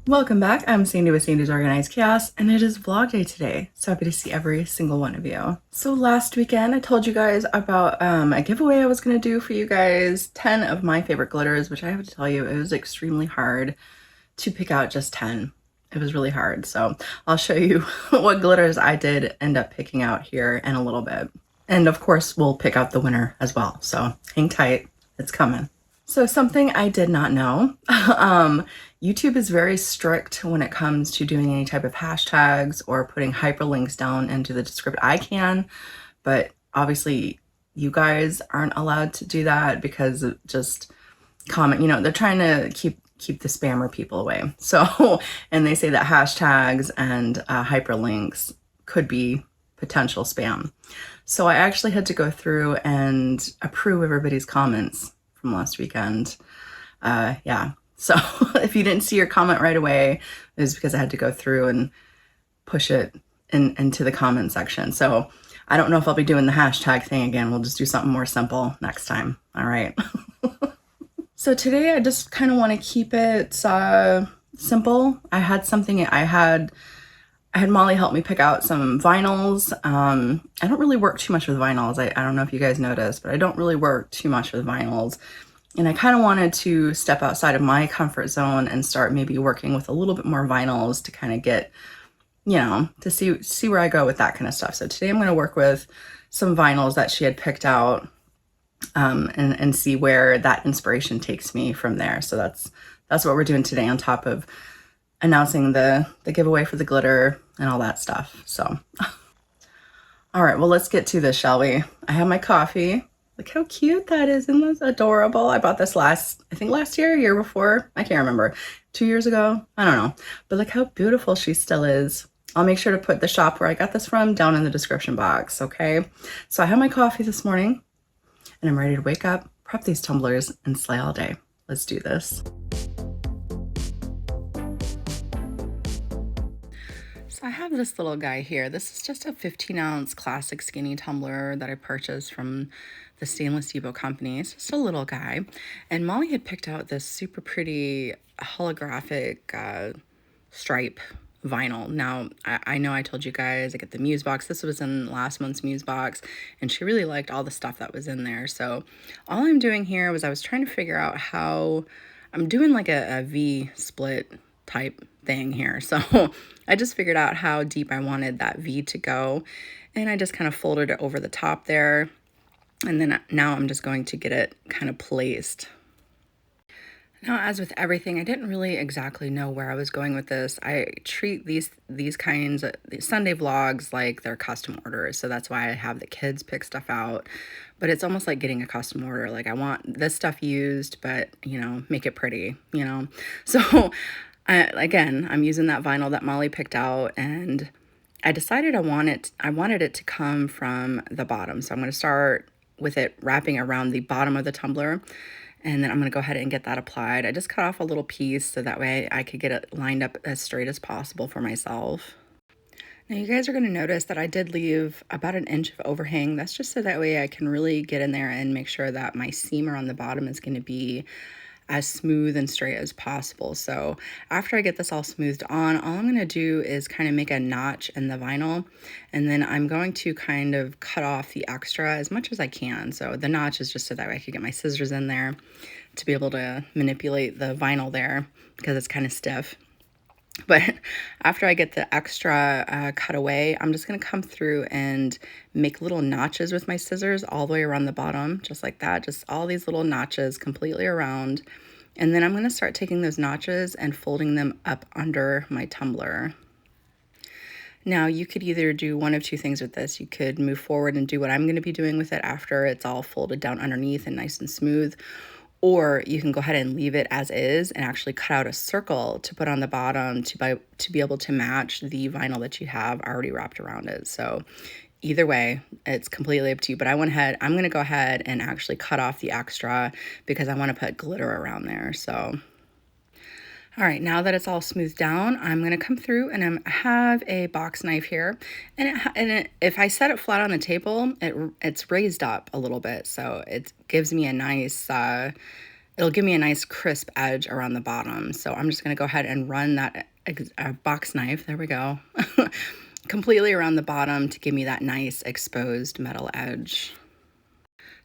Welcome back. I'm Sandy with Sandy's Organized Chaos, and it is vlog day today. So happy to see every single one of you. So last weekend, I told you guys about a giveaway I was going to do for you guys, 10 of my favorite glitters, which I have to tell you, it was extremely hard to pick out just 10. It was really hard. So I'll show you what glitters I did end up picking out here in a little bit. And of course, we'll pick out the winner as well. So hang tight, it's coming. So something I did not know, YouTube is very strict when it comes to doing any type of hashtags or putting hyperlinks down into the description. I can, but obviously you guys aren't allowed to do that because it just comment, they're trying to keep the spammer people away. So, and they say that hashtags and hyperlinks could be potential spam. So I actually had to go through and approve everybody's comments from last weekend. Yeah. So if you didn't see your comment right away, it was because I had to go through and push it into the comment section. So I don't know if I'll be doing the hashtag thing again. We'll just do something more simple next time. All right. So today I just kind of want to keep it simple. I had Molly help me pick out some vinyls. I don't really work too much with vinyls. I don't know if you guys noticed, but I don't really work too much with vinyls. And I kind of wanted to step outside of my comfort zone and start maybe working with a little bit more vinyls to kind of get, to see where I go with that kind of stuff. So today I'm going to work with some vinyls that she had picked out and see where that inspiration takes me from there. So that's what we're doing today on top of announcing the giveaway for the glitter and all that stuff. So, all right, well, let's get to this, shall we? I have my coffee. Look how cute that is. Isn't this adorable? I bought this last year before. I can't remember. 2 years ago. I don't know. But look how beautiful she still is. I'll make sure to put the shop where I got this from down in the description box, okay? So I have my coffee this morning, and I'm ready to wake up, prep these tumblers, and slay all day. Let's do this. So I have this little guy here. This is just a 15-ounce classic skinny tumbler that I purchased from the Stainless Depot company. It's just a little guy. And Molly had picked out this super pretty holographic stripe vinyl. Now, I know I told you guys I get the Muse box. This was in last month's Muse box, and she really liked all the stuff that was in there. So all I'm doing here was I was trying to figure out how I'm doing like a V split type thing here. So I just figured out how deep I wanted that V to go, and I just kind of folded it over the top there. And then now I'm just going to get it kind of placed. Now, as with everything, I didn't really exactly know where I was going with this. I treat these kinds of these Sunday vlogs like they're custom orders. So that's why I have the kids pick stuff out. But it's almost like getting a custom order. Like, I want this stuff used, but, make it pretty, So, again, I'm using that vinyl that Molly picked out, and I decided I wanted it to come from the bottom. So I'm going to start with it wrapping around the bottom of the tumbler, and then I'm going to go ahead and get that applied. I just cut off a little piece so that way I could get it lined up as straight as possible for myself. Now you guys are going to notice that I did leave about an inch of overhang. That's just so that way I can really get in there and make sure that my seam around the bottom is going to be as smooth and straight as possible. So after I get this all smoothed on, all I'm going to do is kind of make a notch in the vinyl, and then I'm going to kind of cut off the extra as much as I can. So the notch is just so that way I can get my scissors in there to be able to manipulate the vinyl there because it's kind of stiff. But after I get the extra cut away, I'm just going to come through and make little notches with my scissors all the way around the bottom, just like that. Just all these little notches completely around. And then I'm going to start taking those notches and folding them up under my tumbler. Now, you could either do one of two things with this. You could move forward and do what I'm going to be doing with it after it's all folded down underneath and nice and smooth. Or you can go ahead and leave it as is and actually cut out a circle to put on the bottom to be able to match the vinyl that you have already wrapped around it. So either way, it's completely up to you. But I'm going to go ahead and actually cut off the extra because I want to put glitter around there. So, all right, now that it's all smoothed down, I'm going to come through and I have a box knife here. And if I set it flat on the table, it's raised up a little bit. So it gives me a nice, it'll give me a nice crisp edge around the bottom. So I'm just gonna go ahead and run that box knife, there we go, completely around the bottom to give me that nice exposed metal edge.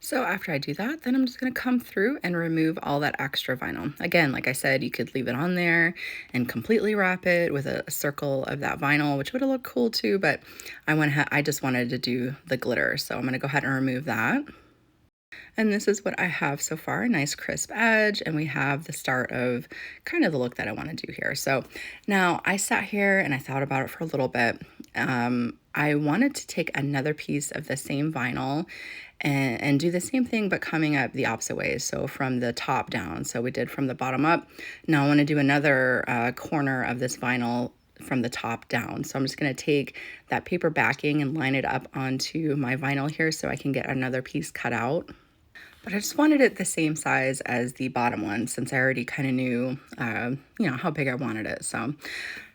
So after I do that, then I'm just going to come through and remove all that extra vinyl. Again, like I said, you could leave it on there and completely wrap it with a circle of that vinyl, which would have looked cool too, but I just wanted to do the glitter. So I'm going to go ahead and remove that. And this is what I have so far, a nice crisp edge, and we have the start of kind of the look that I want to do here. So now I sat here and I thought about it for a little bit. I wanted to take another piece of the same vinyl and do the same thing, but coming up the opposite way. So from the top down. So we did from the bottom up. Now I want to do another corner of this vinyl from the top down. So I'm just going to take that paper backing and line it up onto my vinyl here so I can get another piece cut out. But I just wanted it the same size as the bottom one since I already kind of knew, how big I wanted it. So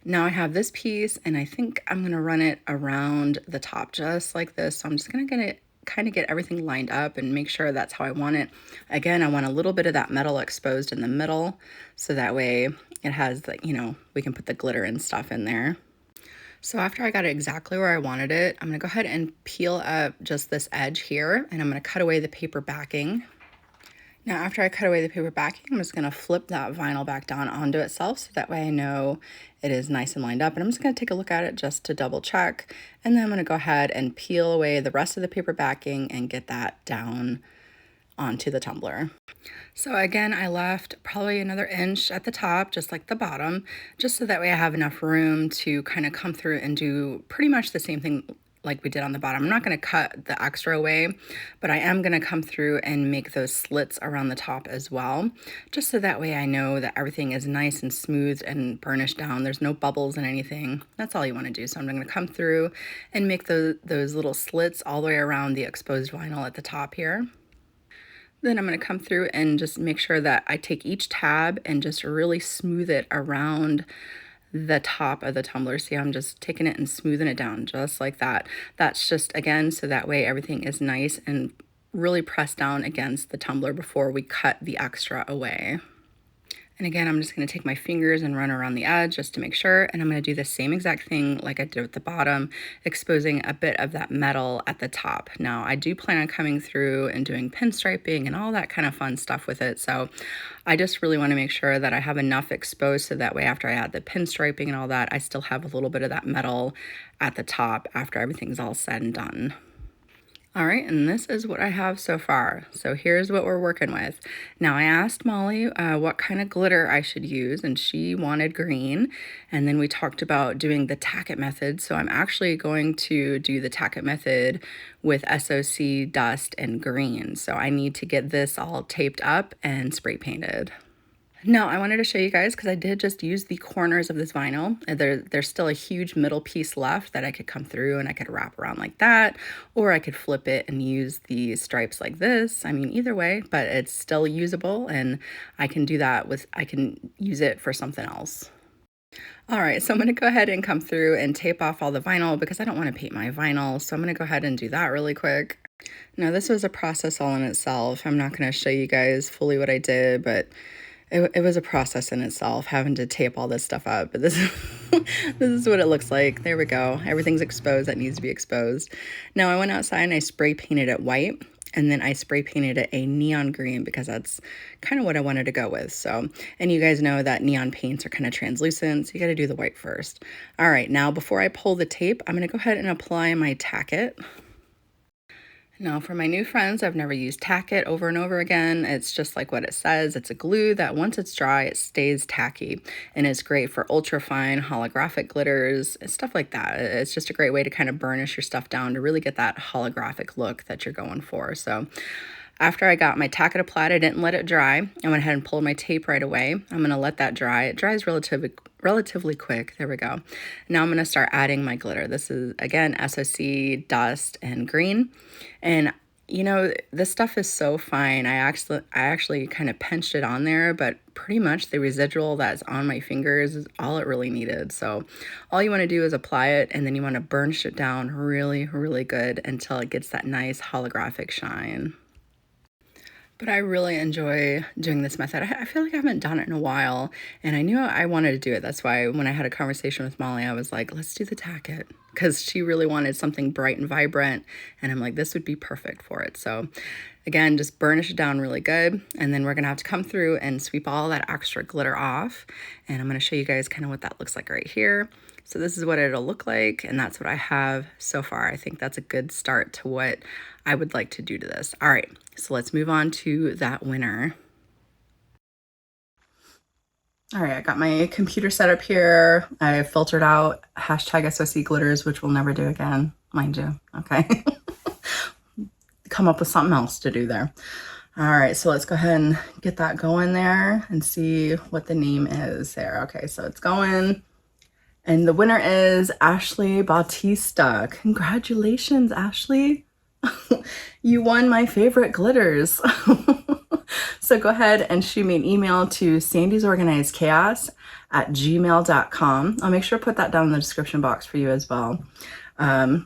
now I have this piece and I think I'm going to run it around the top just like this. So I'm just going to kind of get everything lined up and make sure that's how I want it. Again, I want a little bit of that metal exposed in the middle so that way it has we can put the glitter and stuff in there. So after I got it exactly where I wanted it, I'm gonna go ahead and peel up just this edge here and I'm gonna cut away the paper backing. Now after I cut away the paper backing, I'm just gonna flip that vinyl back down onto itself so that way I know it is nice and lined up. And I'm just gonna take a look at it just to double check. And then I'm gonna go ahead and peel away the rest of the paper backing and get that down onto the tumbler. So again, I left probably another inch at the top, just like the bottom, just so that way I have enough room to kind of come through and do pretty much the same thing like we did on the bottom. I'm not going to cut the extra away, but I am going to come through and make those slits around the top as well, just so that way I know that everything is nice and smooth and burnished down. There's no bubbles and anything. That's all you want to do. So I'm going to come through and make those little slits all the way around the exposed vinyl at the top here. Then I'm going to come through and just make sure that I take each tab and just really smooth it around the top of the tumbler. See, I'm just taking it and smoothing it down just like that. That's just, again, so that way everything is nice and really pressed down against the tumbler before we cut the extra away. And again, I'm just going to take my fingers and run around the edge just to make sure. And I'm going to do the same exact thing like I did with the bottom, exposing a bit of that metal at the top. Now, I do plan on coming through and doing pinstriping and all that kind of fun stuff with it. So I just really want to make sure that I have enough exposed so that way after I add the pinstriping and all that, I still have a little bit of that metal at the top after everything's all said and done. All right, and this is what I have so far. So here's what we're working with. Now I asked Molly what kind of glitter I should use, and she wanted green. And then we talked about doing the tack it method. So I'm actually going to do the tack it method with SOC dust and green. So I need to get this all taped up and spray painted. Now, I wanted to show you guys because I did just use the corners of this vinyl. There's still a huge middle piece left that I could come through and I could wrap around like that, or I could flip it and use the stripes like this. I mean, either way, but it's still usable and I can do that I can use it for something else. All right, so I'm gonna go ahead and come through and tape off all the vinyl because I don't want to paint my vinyl. So I'm gonna go ahead and do that really quick. Now, this was a process all in itself. I'm not gonna show you guys fully what I did, but it was a process in itself, having to tape all this stuff up. But this is what it looks like. There we go. Everything's exposed that needs to be exposed. Now I went outside and I spray painted it white, and then I spray painted it a neon green because that's kind of what I wanted to go with. So, and you guys know that neon paints are kind of translucent, so you got to do the white first. All right, now before I pull the tape, I'm going to go ahead and apply my tack it. Now, for my new friends, I've never used tack it over and over again. It's just like what it says. It's a glue that once it's dry, it stays tacky. And it's great for ultra fine holographic glitters and stuff like that. It's just a great way to kind of burnish your stuff down to really get that holographic look that you're going for. So after I got my tack it applied, I didn't let it dry. I went ahead and pulled my tape right away. I'm going to let that dry. It dries relatively quick. There we go. Now I'm going to start adding my glitter. This is, again, SOC dust and green. And you know, this stuff is so fine. I actually kind of pinched it on there, but pretty much the residual that's on my fingers is all it really needed. So all you want to do is apply it, and then you want to burnish it down really, really good until it gets that nice holographic shine. But I really enjoy doing this method. I feel like I haven't done it in a while, and I knew I wanted to do it. That's why when I had a conversation with Molly, I was like, let's do the tacket, because she really wanted something bright and vibrant, and I'm like, this would be perfect for it. So again, just burnish it down really good, and then we're gonna have to come through and sweep all that extra glitter off, and I'm gonna show you guys kind of what that looks like right here. So this is what it'll look like, and that's what I have so far. I think that's a good start to what I would like to do to this. All right, so let's move on to that winner. All right, I got my computer set up here. I filtered out hashtag SOC Glitters, which we'll never do again, mind you, okay? Come up with something else to do there. All right, so let's go ahead and get that going there and see what the name is there. Okay, so it's going. And the winner is Ashley Bautista. Congratulations, Ashley. You won my favorite glitters. So go ahead and shoot me an email to sandysorganizedchaos@gmail.com. I'll make sure to put that down in the description box for you as well.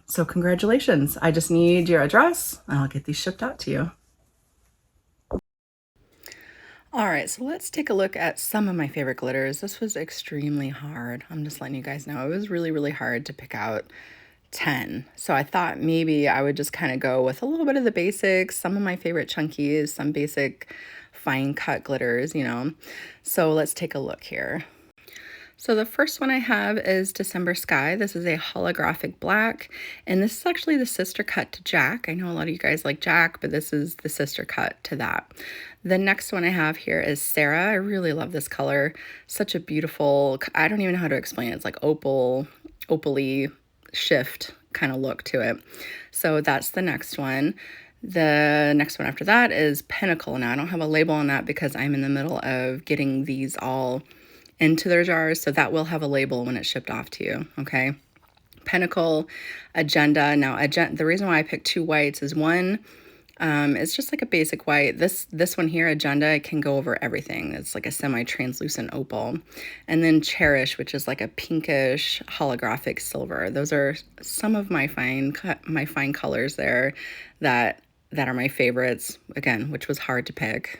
So congratulations. I just need your address and I'll get these shipped out to you. All right, so let's take a look at some of my favorite glitters. This was extremely hard. I'm just letting you guys know. It was really, really hard to pick out 10. So I thought maybe I would just kind of go with a little bit of the basics, some of my favorite chunkies, some basic fine cut glitters, you know. So let's take a look here. So the first one I have is December Sky. This is a holographic black, and this is actually the sister cut to Jack. I know a lot of you guys like Jack, but this is the sister cut to that. The next one I have here is Sarah. I really love this color. Such a beautiful, I don't even know how to explain it. It's like opal-y shift kind of look to it. So that's the next one. The next one after that is Pinnacle. Now I don't have a label on that because I'm in the middle of getting these all into their jars, so that will have a label when it's shipped off to you, okay? Pinnacle, Agenda. Now, the reason why I picked two whites is one, it's just like a basic white. This one here, Agenda, can go over everything. It's like a semi-translucent opal. And then Cherish, which is like a pinkish holographic silver. Those are some of my fine colors there that are my favorites, again, which was hard to pick.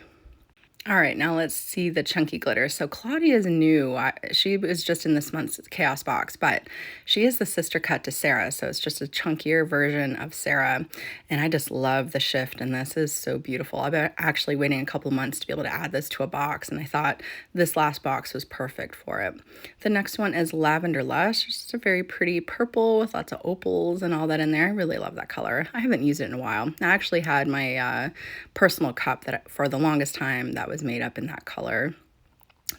All right, now let's see the chunky glitter. So Claudia is new. She was just in this month's Chaos box, but she is the sister cut to Sarah. So it's just a chunkier version of Sarah. And I just love the shift, and this is so beautiful. I've been actually waiting a couple months to be able to add this to a box, and I thought this last box was perfect for it. The next one is Lavender Lush. It's just a very pretty purple with lots of opals and all that in there. I really love that color. I haven't used it in a while. I actually had my personal cup that for the longest time that was made up in that color.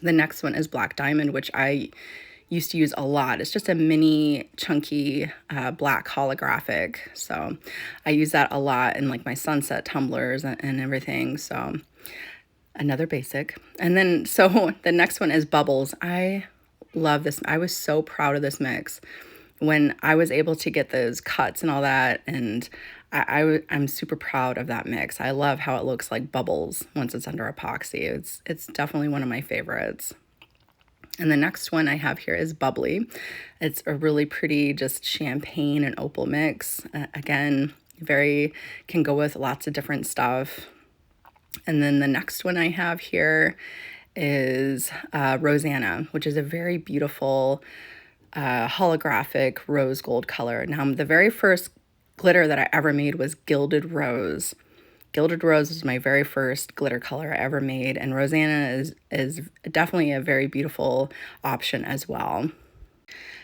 The next one is Black Diamond, which I used to use a lot. It's just a mini chunky black holographic. So I use that a lot in like my sunset tumblers and everything. So another basic. And then so the next one is Bubbles. I love this. I was so proud of this mix when I was able to get those cuts and all that, and I'm super proud of that mix. I love how it looks like bubbles once it's under epoxy. It's definitely one of my favorites. And the next one I have here is Bubbly. It's a really pretty just champagne and opal mix. Again, can go with lots of different stuff. And then the next one I have here is Rosanna, which is a very beautiful holographic rose gold color. Now, the very first glitter that I ever made was Gilded Rose. Gilded Rose was my very first glitter color I ever made, and Rosanna is definitely a very beautiful option as well.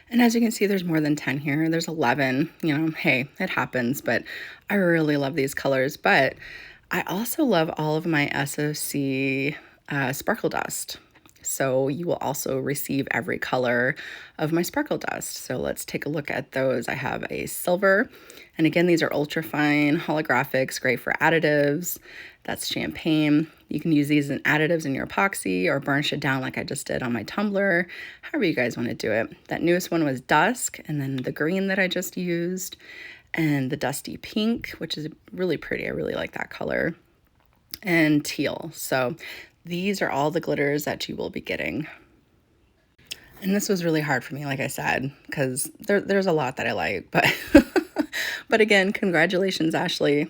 And as you can see, there's more than 10 here. There's 11, you know, hey, it happens, but I really love these colors. But I also love all of my SOC sparkle dust. So you will also receive every color of my sparkle dust. So let's take a look at those. I have a silver, and again, these are ultra fine holographics, great for additives. That's champagne. You can use these in additives in your epoxy or burnish it down like I just did on my tumbler, however you guys want to do it. That newest one was Dusk, and then the green that I just used, and the Dusty Pink, which is really pretty. I really like that color, and Teal. So these are all the glitters that you will be getting. And this was really hard for me, like I said, because there's a lot that I like, but but again, congratulations, Ashley.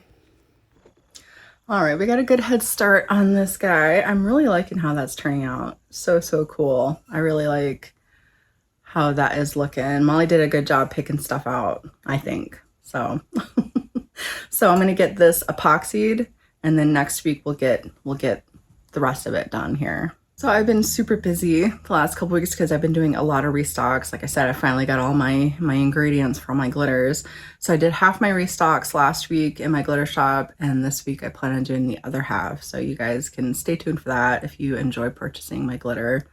All right, we got a good head start on this guy. I'm really liking how that's turning out. So, so cool. I really like how that is looking. Molly did a good job picking stuff out, I think. So, so I'm gonna get this epoxied, and then next week we'll get the rest of it done here. So I've been super busy the last couple weeks because I've been doing a lot of restocks. Like I said, I finally got all my ingredients for my glitters. So I did half my restocks last week in my glitter shop, and this week I plan on doing the other half. So you guys can stay tuned for that if you enjoy purchasing my glitter.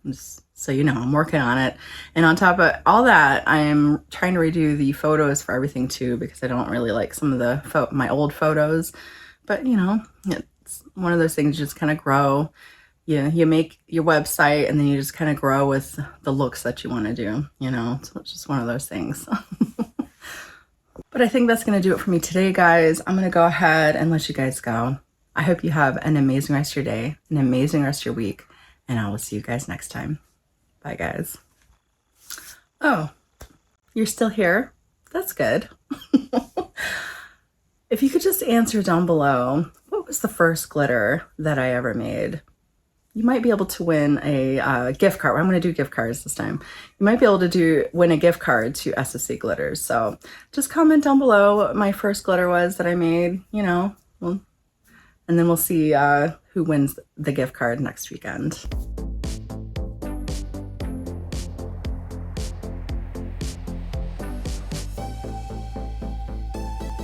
Just so you know, I'm working on it. And on top of all that, I'm trying to redo the photos for everything too, because I don't really like some of the my old photos. But you know, it's one of those things you just kind of grow. You make your website and then you just kind of grow with the looks that you want to do, you know. So it's just one of those things. But I think that's going to do it for me today, guys. I'm going to go ahead and let you guys go. I hope you have an amazing rest of your day, an amazing rest of your week, and I will see you guys next time. Bye, guys. Oh, you're still here? That's good. If you could just answer down below, what was the first glitter that I ever made? You might be able to win a gift card. I'm going to do gift cards this time. You might be able to win a gift card to SOC Glitters. So just comment down below what my first glitter was that I made, you know, and then we'll see who wins the gift card next weekend.